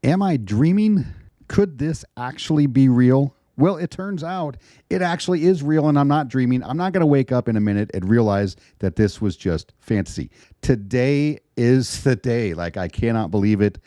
Am I dreaming? Could this actually be real? Well, it turns out it actually is real, and I'm not dreaming. I'm not going to wake up in a minute and realize that this was just fantasy. Today is the day. Like, I cannot believe it.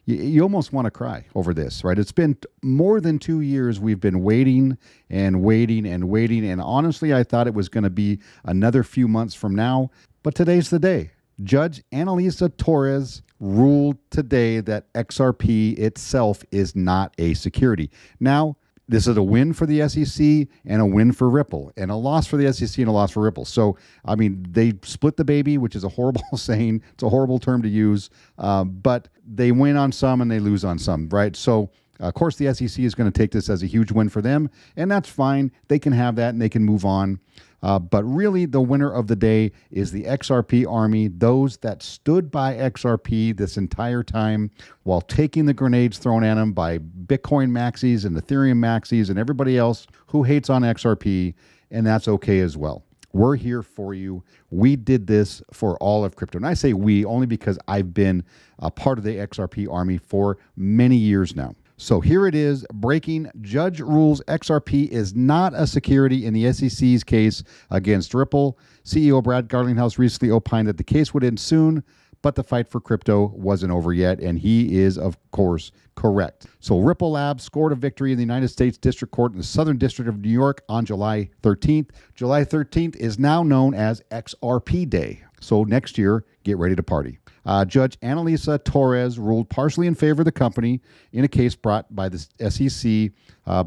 You almost want to cry over this, right? It's been more than 2 years we've been waiting and waiting and waiting, and honestly, I thought it was going to be another few months from now, but today's the day. Judge Analisa Torres ruled today that XRP itself is not a security. Now, this is a win for the SEC and a win for Ripple, and a loss for the SEC and a loss for Ripple. So, I mean, they split the baby, which is a horrible saying. It's a horrible term to use, but they win on some and they lose on some, right? So, of course, the SEC is going to take this as a huge win for them, and that's fine. They can have that and they can move on. But really, the winner of the day is the XRP army, those that stood by XRP this entire time while taking the grenades thrown at them by Bitcoin maxis and Ethereum maxis and everybody else who hates on XRP, and that's okay as well. We're here for you. We did this for all of crypto. And I say we only because I've been a part of the XRP army for many years now. So here it is, breaking. Judge rules XRP is not a security in the SEC's case against Ripple. CEO Brad Garlinghouse recently opined that the case would end soon, but the fight for crypto wasn't over yet, and he is, of course, correct. So Ripple Labs scored a victory in the United States District Court in the Southern District of New York on July 13th. July 13th is now known as XRP Day. So next year, get ready to party. Judge Analisa Torres ruled partially in favor of the company in a case brought by the SEC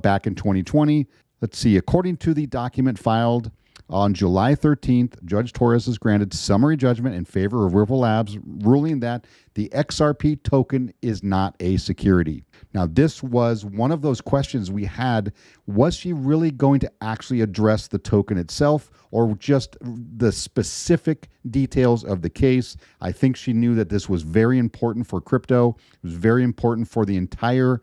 back in 2020. Let's see. According to the document filed on July 13th, Judge Torres has granted summary judgment in favor of Ripple Labs, ruling that the XRP token is not a security. Now, this was one of those questions we had. Was she really going to actually address the token itself or just the specific details of the case? I think she knew that this was very important for crypto. It was very important for the entire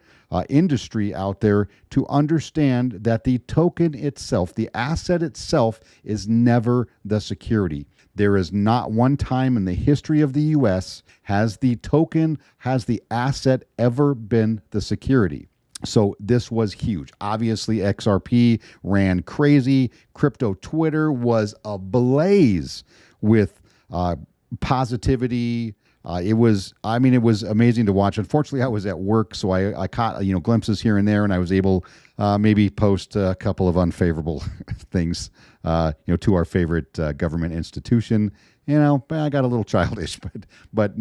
industry out there to understand that the token itself, the asset itself, is never the security. There is not one time in the history of the U.S. has the token, has the asset ever been the security. So this was huge. Obviously, XRP ran crazy. Crypto Twitter was ablaze with positivity. It was amazing to watch. Unfortunately, I was at work, so I caught glimpses here and there, and I was able maybe post a couple of unfavorable things to our favorite government institution. I got a little childish, but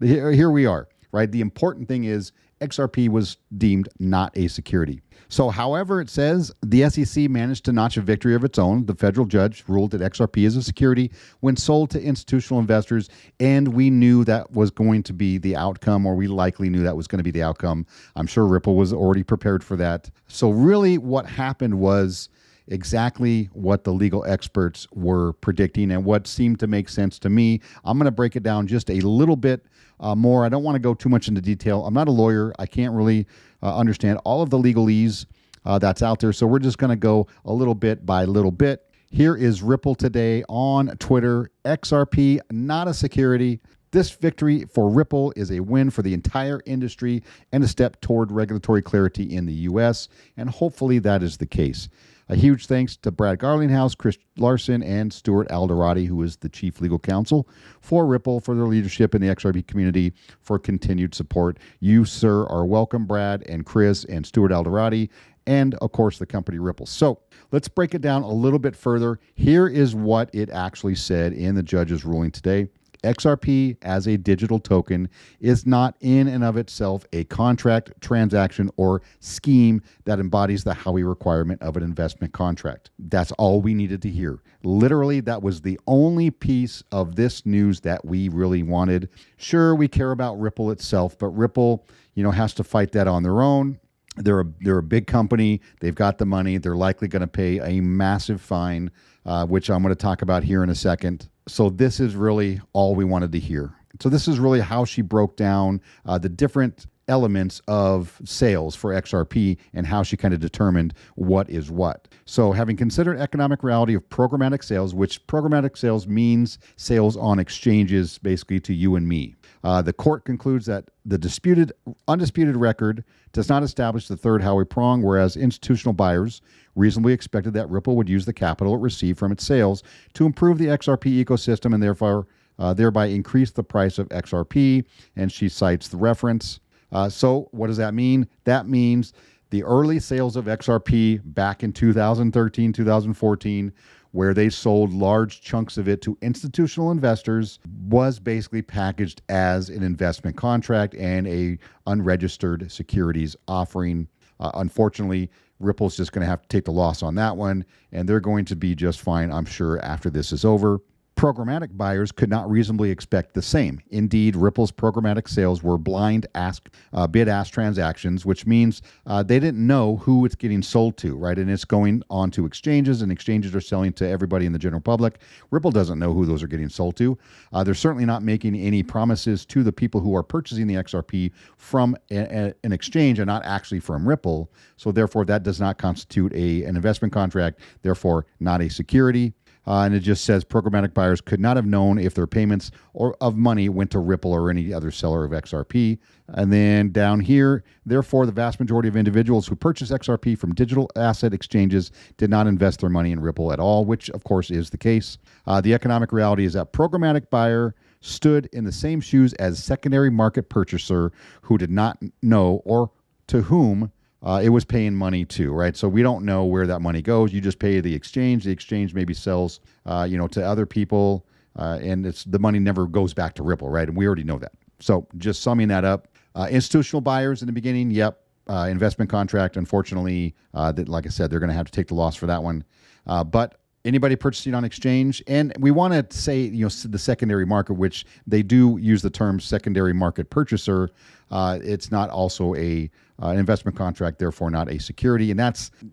here we are, right? The important thing is XRP was deemed not a security. So, however, it says the SEC managed to notch a victory of its own. The federal judge ruled that XRP is a security when sold to institutional investors, and we knew that was going to be the outcome, or we likely knew that was going to be the outcome. I'm sure Ripple was already prepared for that. So really what happened was exactly what the legal experts were predicting and what seemed to make sense to me. I'm going to break it down just a little bit more. I don't want to go too much into detail. I'm not a lawyer. I can't really understand all of the legalese that's out there. So we're just going to go a little bit by little bit. Here is Ripple today on Twitter. XRP, not a security. This victory for Ripple is a win for the entire industry and a step toward regulatory clarity in the U.S., and hopefully that is the case. A huge thanks to Brad Garlinghouse, Chris Larson, and Stuart Alderati, who is the chief legal counsel for Ripple, for their leadership in the XRP community, for continued support. You, sir, are welcome, Brad and Chris and Stuart Alderati, and, of course, the company Ripple. So let's break it down a little bit further. Here is what it actually said in the judge's ruling today. XRP as a digital token is not in and of itself a contract, transaction, or scheme that embodies the Howey requirement of an investment contract. That's all we needed to hear. Literally, that was the only piece of this news that we really wanted. Sure, we care about Ripple itself, but Ripple, has to fight that on their own. They're a big company. They've got the money. They're likely going to pay a massive fine, which I'm going to talk about here in a second. So this is really all we wanted to hear. So this is really how she broke down the different elements of sales for XRP and how she kind of determined what is what. So having considered economic reality of programmatic sales, which programmatic sales means sales on exchanges basically to you and me. The court concludes that the undisputed record does not establish the third Howey prong, whereas institutional buyers reasonably expected that Ripple would use the capital it received from its sales to improve the XRP ecosystem and therefore thereby increase the price of XRP. And she cites the reference. So what does that mean? That means the early sales of XRP back in 2013, 2014, where they sold large chunks of it to institutional investors, was basically packaged as an investment contract and a unregistered securities offering. Unfortunately, Ripple's just going to have to take the loss on that one, and they're going to be just fine, I'm sure, after this is over. Programmatic buyers could not reasonably expect the same. Indeed, Ripple's programmatic sales were blind bid-ask transactions, which means they didn't know who it's getting sold to, right? And it's going on to exchanges, and exchanges are selling to everybody in the general public. Ripple doesn't know who those are getting sold to. They're certainly not making any promises to the people who are purchasing the XRP from an exchange and not actually from Ripple. So therefore, that does not constitute an investment contract, therefore not a security. And it just says programmatic buyers could not have known if their payments of money went to Ripple or any other seller of XRP. And then down here, therefore, the vast majority of individuals who purchase XRP from digital asset exchanges did not invest their money in Ripple at all, which, of course, is the case. The economic reality is that programmatic buyer stood in the same shoes as secondary market purchaser who did not know or to whom it was paying money to, right? So we don't know where that money goes. You just pay the exchange. The exchange maybe sells, to other people, and the money never goes back to Ripple, right? And we already know that. So just summing that up, institutional buyers in the beginning, yep, investment contract. Unfortunately, like I said, they're going to have to take the loss for that one. But anybody purchasing on exchange, and we want to say, the secondary market, which they do use the term secondary market purchaser. It's not also an investment contract, therefore not a security. And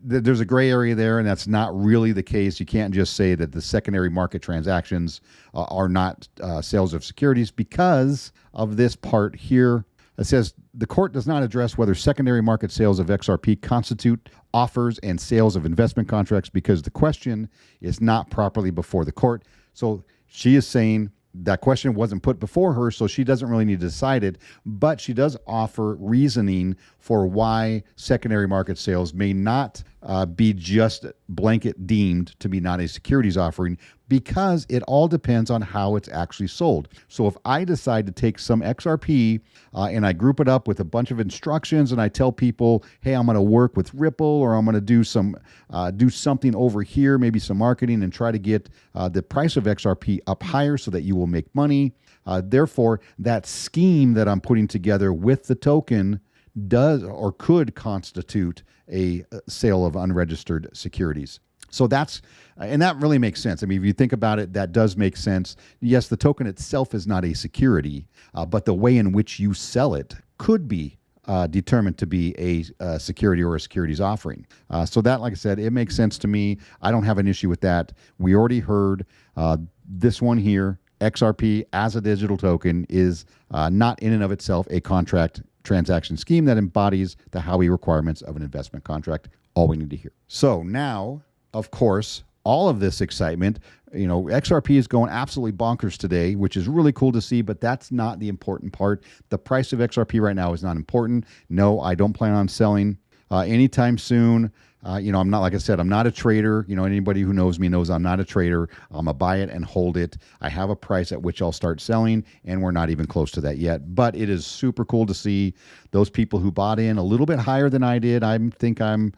there's a gray area there, and that's not really the case. You can't just say that the secondary market transactions are not sales of securities because of this part here. It says the court does not address whether secondary market sales of XRP constitute offers and sales of investment contracts because the question is not properly before the court. So she is saying that question wasn't put before her, so she doesn't really need to decide it, but she does offer reasoning for why secondary market sales may not be just blanket deemed to be not a securities offering, because it all depends on how it's actually sold. So if I decide to take some XRP and I group it up with a bunch of instructions and I tell people, hey, I'm going to work with Ripple, or I'm going to do something over here, maybe some marketing, and try to get the price of XRP up higher so that you will make money. Therefore, that scheme that I'm putting together with the token does or could constitute a sale of unregistered securities. So that really makes sense. I mean, if you think about it, that does make sense. Yes, the token itself is not a security, but the way in which you sell it could be determined to be a security or a securities offering. So that, like I said, it makes sense to me. I don't have an issue with that. We already heard this one here, XRP as a digital token is not in and of itself a contract transaction scheme that embodies the Howey requirements of an investment contract. All we need to hear. So now, of course, all of this excitement, XRP is going absolutely bonkers today, which is really cool to see, but that's not the important part. The price of XRP right now is not important. No, I don't plan on selling anytime soon. I'm not, like I said, I'm not a trader. Anybody who knows me knows I'm not a trader. I'm a buy it and hold it. I have a price at which I'll start selling, and we're not even close to that yet. But it is super cool to see those people who bought in a little bit higher than I did. I'm DCA'd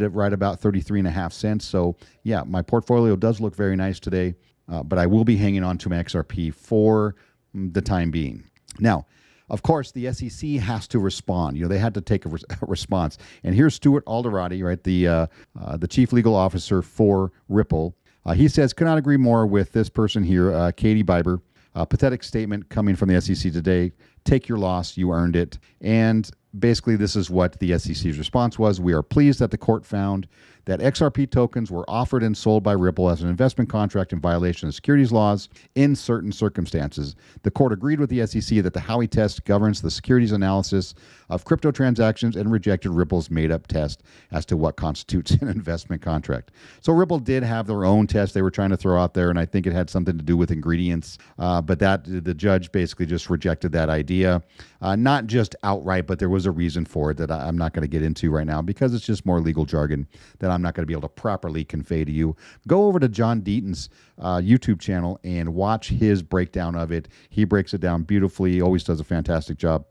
at right about 33.5 cents. So yeah, my portfolio does look very nice today, but I will be hanging on to my XRP for the time being. Now, of course, the SEC has to respond. They had to take a response. And here's Stuart Alderati, right, the chief legal officer for Ripple. He says, could not agree more with this person here, Katie Biber. Pathetic statement coming from the SEC today. Take your loss. You earned it. And basically, this is what the SEC's response was. We are pleased that the court found that XRP tokens were offered and sold by Ripple as an investment contract in violation of securities laws in certain circumstances. The court agreed with the SEC that the Howey test governs the securities analysis of crypto transactions and rejected Ripple's made-up test as to what constitutes an investment contract. So Ripple did have their own test they were trying to throw out there, and I think it had something to do with ingredients, but that the judge basically just rejected that idea. Not just outright, but there was a reason for it that I'm not going to get into right now because it's just more legal jargon that I'm not going to be able to properly convey to you. Go over to John Deaton's YouTube channel and watch his breakdown of it. He breaks it down beautifully. He always does a fantastic job.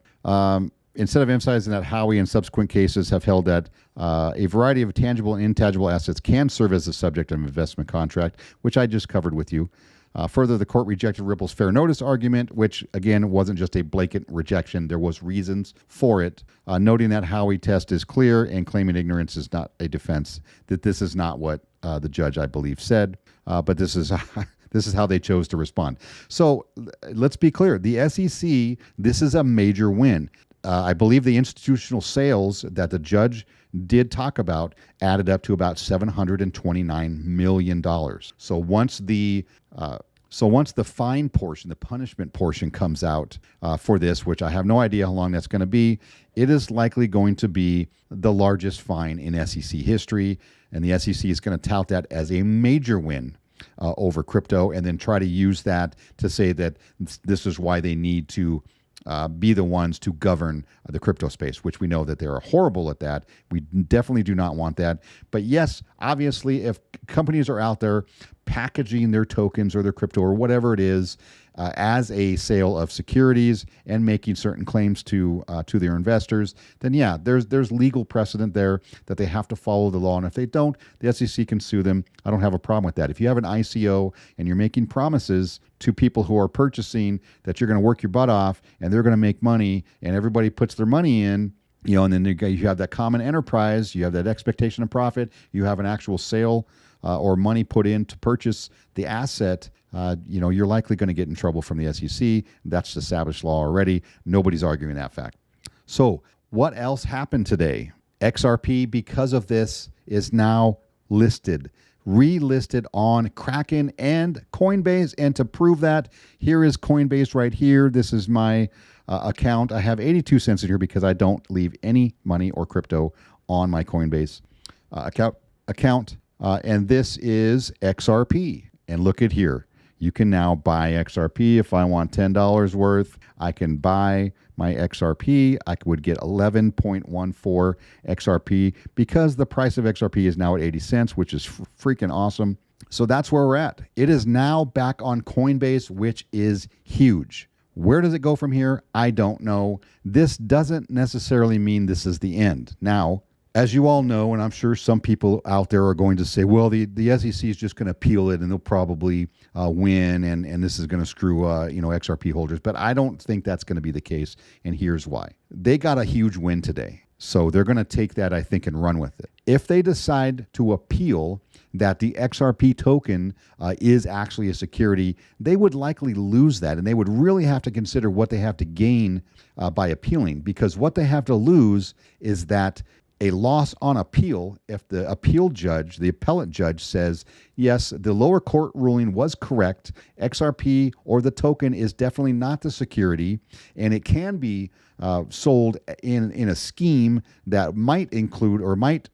Instead of emphasizing that Howey and subsequent cases have held that a variety of tangible and intangible assets can serve as the subject of an investment contract, which I just covered with you. Further, the court rejected Ripple's fair notice argument, which, again, wasn't just a blanket rejection. There was reasons for it, noting that Howey test is clear and claiming ignorance is not a defense, that this is not what the judge, I believe, said, but this is this is how they chose to respond. So let's be clear. The SEC, this is a major win. I believe the institutional sales that the judge did talk about added up to about $729 million. So once the fine portion, the punishment portion comes out for this, which I have no idea how long that's going to be, it is likely going to be the largest fine in SEC history, and the SEC is going to tout that as a major win over crypto, and then try to use that to say that this is why they need to be the ones to govern the crypto space, which we know that they're horrible at that. We definitely do not want that. But yes, obviously, if companies are out there packaging their tokens or their crypto or whatever it is as a sale of securities and making certain claims to their investors, then yeah, there's legal precedent there that they have to follow the law. And if they don't, the SEC can sue them. I don't have a problem with that. If you have an ICO and you're making promises to people who are purchasing that you're going to work your butt off and they're going to make money and everybody puts their money in, and then you have that common enterprise, you have that expectation of profit, you have an actual sale or money put in to purchase the asset, you're likely going to get in trouble from the SEC. That's established law already. Nobody's arguing that fact. So what else happened today? XRP, because of this, is now relisted on Kraken and Coinbase. And to prove that, here is Coinbase right here. This is my account. I have 82 cents in here because I don't leave any money or crypto on my Coinbase account. And this is XRP. And look at here. You can now buy XRP. If I want $10 worth, I can buy my XRP. I would get 11.14 XRP because the price of XRP is now at 80 cents, which is freaking awesome. So that's where we're at. It is now back on Coinbase, which is huge. Where does it go from here? I don't know. This doesn't necessarily mean this is the end. Now, as you all know, and I'm sure some people out there are going to say, well, the SEC is just going to appeal it and they'll probably win, and this is going to screw XRP holders. But I don't think that's going to be the case, and here's why. They got a huge win today, so they're going to take that, I think, and run with it. If they decide to appeal that the XRP token is actually a security, they would likely lose that, and they would really have to consider what they have to gain by appealing, because what they have to lose is that a loss on appeal, if the appeal judge, the appellate judge says, yes, the lower court ruling was correct, XRP or the token is definitely not the security, and it can be sold in a scheme that might include or might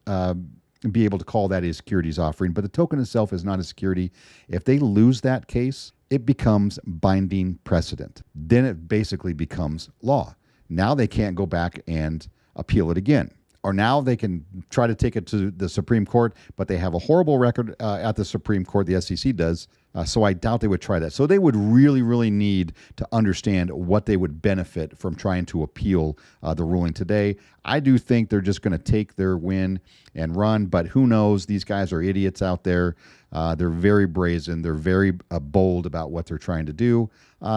be able to call that a securities offering, but the token itself is not a security. If they lose that case, it becomes binding precedent. Then it basically becomes law. Now they can't go back and appeal it again. Or now they can try to take it to the Supreme Court, but they have a horrible record at the Supreme Court, the SEC does, so I doubt they would try that. So they would really, really need to understand what they would benefit from trying to appeal the ruling today. I do think they're just going to take their win and run, but who knows? These guys are idiots out there. They're very brazen. They're very bold about what they're trying to do.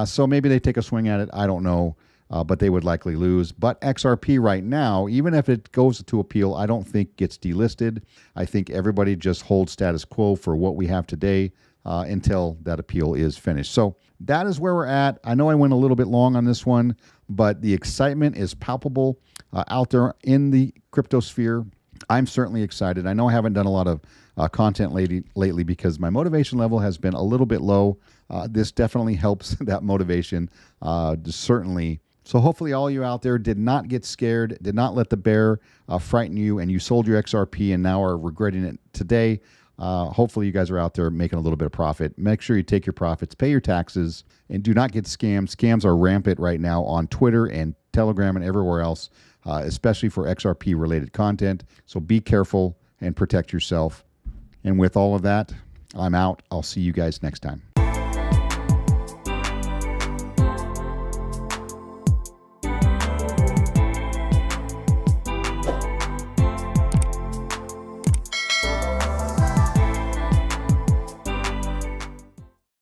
So maybe they take a swing at it. I don't know. But they would likely lose. But XRP right now, even if it goes to appeal, I don't think gets delisted. I think everybody just holds status quo for what we have today. until that appeal is finished. So that is where we're at. I know I went a little bit long on this one, but the excitement is palpable out there in the cryptosphere. I'm certainly excited. I know I haven't done a lot of content lately because my motivation level has been a little bit low. This definitely helps that motivation, certainly. So hopefully all you out there did not get scared, did not let the bear frighten you, and you sold your XRP and now are regretting it today. Hopefully you guys are out there making a little bit of profit. Make sure you take your profits, pay your taxes, and do not get scammed. Scams are rampant right now on Twitter and Telegram and everywhere else, especially for XRP related content. So be careful and protect yourself. And with all of that, I'm out. I'll see you guys next time.